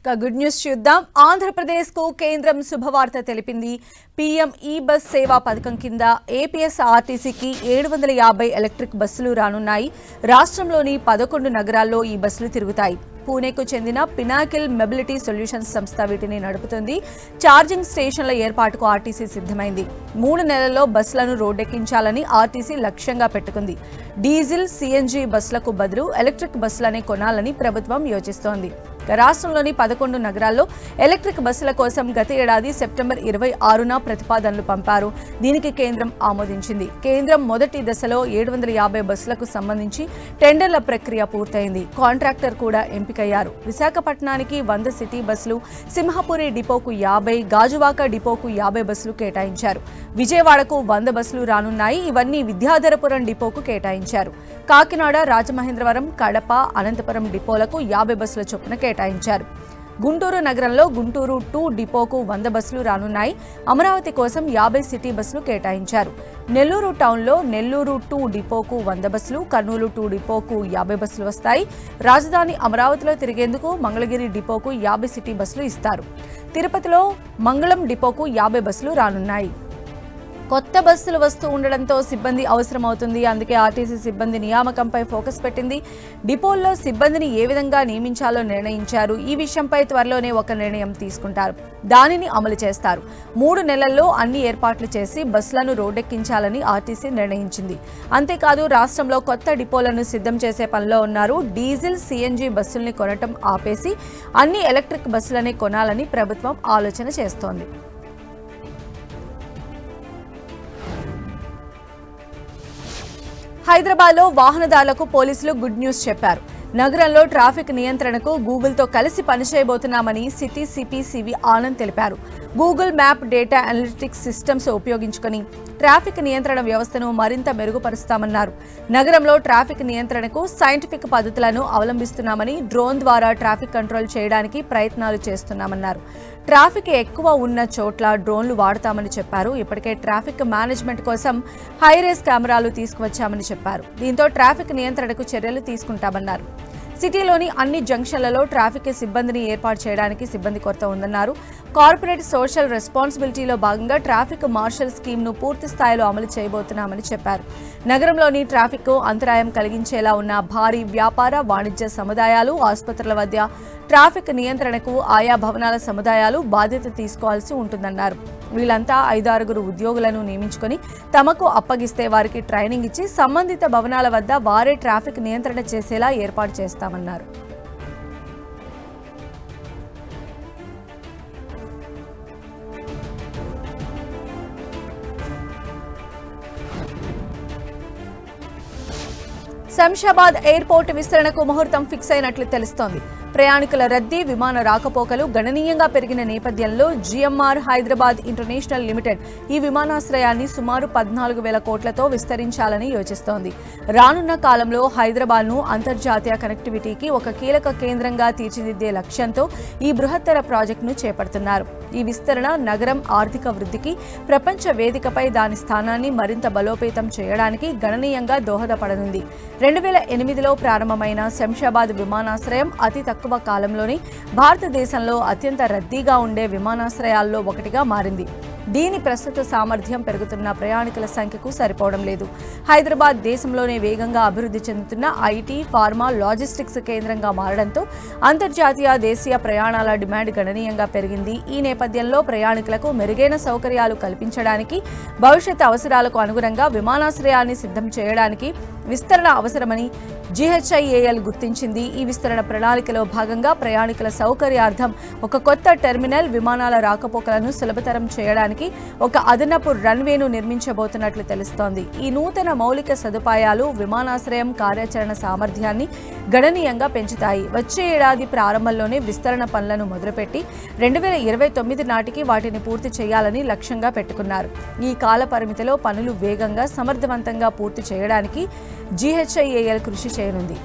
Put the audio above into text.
Good news చూద్దాం. ఆంధ్రప్రదేశ్ కు కేంద్రం శుభవార్త తెలిపింది. పీఎం ఈ బస్ సేవా పథకం కింద ఏపీఎస్ఆర్టీసీకి 750 ఎలక్ట్రిక్ బస్సులు రానున్నాయి. రాష్ట్రంలోని 11 నగరాల్లో ఈ బస్సులు తిరుగుతాయి. పూణేకు చెందిన పినాకిల్ మొబిలిటీ సొల్యూషన్స్ సంస్థ వీటిని నడుపుతుంది. ఛార్జింగ్ స్టేషన్ల ఏర్పాటుకు ఆర్టీసీ సిద్ధమైంది. 3 నెలల్లో బస్సులను రోడ్డెక్కించాలని ఆర్టీసీ లక్ష్యంగా పెట్టుకుంది. డీజిల్, సిఎన్జీ బస్సులకు బదులు ఎలక్ట్రిక్ బస్సులనే కొనాలని ప్రభుత్వం యోచిస్తోంది. రాష్ట్రంలోని 11 నగరాల్లో ఎలక్ట్రిక్ బస్సుల కోసం గత ఏడాది సెప్టెంబర్ 26న ప్రతిపాదనలు పంపారు. దీనికి కేంద్రం ఆమోదించింది. కేంద్రం మొదటి దశలో 750 బస్సులకు సంబంధించి టెండర్ల ప్రక్రియ పూర్తయింది. కాంట్రాక్టర్ కూడా ఎంపికయ్యారు. విశాఖపట్నానికి 100 సిటీ బస్సులు, సింహపురి డిపోకు 50, గాజువాక డిపోకు 50 బస్సులు కేటాయించారు. విజయవాడకు 100 బస్సులు రానున్నాయి. ఇవన్నీ విద్యాధరపురం డిపోకు కేటాయించారు. కాకినాడ, రాజమహేంద్రవరం, కడప, అనంతపురం డిపోలకు 50 బస్సుల చొప్పున కేటాయించారు. గుంటూరు నగరంలో గుంటూరు 2 డిపోకు 100 బస్సులు రానున్నాయి. అమరావతి కోసం 50 సిటీ బస్సులు కేటాయించారు. నెల్లూరు టౌన్లో నెల్లూరు 2 డిపోకు 100 బస్సులు, కర్నూలు 2 డిపోకు 50 బస్సులు వస్తాయి. రాజధాని అమరావతిలో తిరిగేందుకు మంగళగిరి డిపోకు 50 సిటీ బస్సులు ఇస్తారు. తిరుపతిలో మంగళం డిపోకు 50 బస్సులు రానున్నాయి. కొత్త బస్సులు వస్తూ ఉండడంతో సిబ్బంది అవసరమవుతుంది. అందుకే ఆర్టీసీ సిబ్బంది నియామకంపై ఫోకస్ పెట్టింది. డిపోల్లో సిబ్బందిని ఏ విధంగా నియమించాలో నిర్ణయించారు. ఈ విషయంపై త్వరలోనే ఒక నిర్ణయం తీసుకుంటారు. దానిని అమలు చేస్తారు. 3 నెలల్లో అన్ని ఏర్పాట్లు చేసి బస్సులను రోడ్డెక్కించాలని ఆర్టీసీ నిర్ణయించింది. అంతేకాదు రాష్ట్రంలో కొత్త డిపోలను సిద్ధం చేసే పనిలో ఉన్నారు. డీజిల్, సిఎన్జీ బస్సుల్ని కొనటం ఆపేసి అన్ని ఎలక్ట్రిక్ బస్సులనే కొనాలని ప్రభుత్వం ఆలోచన చేస్తోంది. హైదరాబాద్లో వాహనదారులకు పోలీసులు గుడ్ న్యూస్ చెప్పారు. నగరంలో ట్రాఫిక్ నియంత్రణకు గూగుల్తో కలిసి పనిచేయబోతున్నామని సిటీ సిపి సివి ఆనంద్ తెలిపారు. Google map data analytics systems ఉపయోగించుకుని ట్రాఫిక్ నియంత్రణ వ్యవస్థను మరింత మెరుగుపరుస్తామన్నారు. నగరంలో ట్రాఫిక్ నియంత్రణకు సైంటిఫిక్ పద్ధతులను అవలంబిస్తున్నామని, డ్రోన్ ద్వారా ట్రాఫిక్ కంట్రోల్ చేయడానికి ప్రయత్నాలు చేస్తున్నామన్నారు. ట్రాఫిక్ ఎక్కువ ఉన్న చోట్ల డ్రోన్లు వాడతామని చెప్పారు. ఇప్పటికే ట్రాఫిక్ మేనేజ్మెంట్ కోసం హైరేస్ కెమెరాలు తీసుకువచ్చామని చెప్పారు. దీంతో ట్రాఫిక్ నియంత్రణకు చర్యలు తీసుకుంటామన్నారు. సిటీలోని అన్ని జంక్షన్లలో ట్రాఫిక్ సిబ్బందిని ఏర్పాటు చేయడానికి సిబ్బంది కొరత ఉందన్నారు. కార్పొరేట్ సోషల్ రెస్పాన్సిబిలిటీలో భాగంగా ట్రాఫిక్ మార్షల్ స్కీమ్ను పూర్తి స్థాయిలో అమలు చేయబోతున్నామని చెప్పారు. నగరంలోని ట్రాఫిక్కు అంతరాయం కలిగించేలా ఉన్న భారీ వ్యాపార, వాణిజ్య సముదాయాలు, ఆసుపత్రుల వద్ద ట్రాఫిక్ నియంత్రణకు ఆయా భవనాల సముదాయాలు బాధ్యత తీసుకోవాల్సి ఉంటుందన్నారు. వీళ్ళంతా 5-6 ఉద్యోగులను నియమించుకొని తమకు అప్పగిస్తే వారికి ట్రైనింగ్ ఇచ్చి సంబంధిత భవనాల వద్ద వారే ట్రాఫిక్ నియంత్రణ చేసేలా ఏర్పాటు చేస్తామన్నారు. శంషాబాద్ ఎయిర్పోర్ట్ విస్తరణకు ముహూర్తం ఫిక్స్ అయినట్లు తెలుస్తోంది. ప్రయాణికుల రద్దీ, విమాన రాకపోకలు గణనీయంగా పెరిగిన నేపథ్యంలో జిఎంఆర్ హైదరాబాద్ ఇంటర్నేషనల్ లిమిటెడ్ ఈ విమానాశ్రయాన్ని సుమారు 14,000 కోట్లతో విస్తరించాలని యోచిస్తోంది. రానున్న కాలంలో హైదరాబాద్ను అంతర్జాతీయ కనెక్టివిటీకి ఒక కీలక కేంద్రంగా తీర్చిదిద్దే లక్ష్యంతో ఈ బృహత్తర ప్రాజెక్టును చేపడుతున్నారు. ఈ విస్తరణ నగరం ఆర్థిక వృద్ధికి, ప్రపంచ వేదికపై దాని స్థానాన్ని మరింత బలోపేతం చేయడానికి గణనీయంగా దోహదపడనుంది. 2008లో ప్రారంభమైన శంషాబాద్ విమానాశ్రయం అతి తక్కువ కాలంలోనే భారతదేశంలో అత్యంత రద్దీగా ఉండే విమానాశ్రయాల్లో ఒకటిగా మారింది. దీని ప్రస్తుత సామర్థ్యం పెరుగుతున్న ప్రయాణికుల సంఖ్యకు సరిపోవడం లేదు. హైదరాబాద్ దేశంలోనే వేగంగా అభివృద్ధి చెందుతున్న ఐటీ, ఫార్మా, లాజిస్టిక్స్ కేంద్రంగా మారడంతో అంతర్జాతీయ, దేశీయ ప్రయాణాల డిమాండ్ గణనీయంగా పెరిగింది. ఈ నేపథ్యంలో ప్రయాణికులకు మెరుగైన సౌకర్యాలు కల్పించడానికి, భవిష్యత్ అవసరాలకు అనుగుణంగా విమానాశ్రయాన్ని సిద్ధం చేయడానికి విస్తరణ అవసరమని జిహెచ్ఐఏఎల్ గుర్తించింది. ఈ విస్తరణ ప్రణాళికలో భాగంగా ప్రయాణికుల సౌకర్యార్థం ఒక కొత్త టెర్మినల్, విమానాల రాకపోకలను సులభతరం చేయడానికి ఒక అదనపు రన్వేను నిర్మించబోతున్నట్లు తెలుస్తోంది. ఈ నూతన మౌలిక సదుపాయాలు విమానాశ్రయం కార్యాచరణ సామర్థ్యాన్ని గణనీయంగా పెంచుతాయి. వచ్చే ఏడాది ప్రారంభంలోనే విస్తరణ పనులను మొదలుపెట్టి 2029 నాటికి వాటిని పూర్తి చేయాలని లక్ష్యంగా పెట్టుకున్నారు. ఈ కాల పరిమితిలో పనులు వేగంగా, సమర్థవంతంగా పూర్తి చేయడానికి జిహెచ్ఐఏఎల్ కృషి చేయనుంది.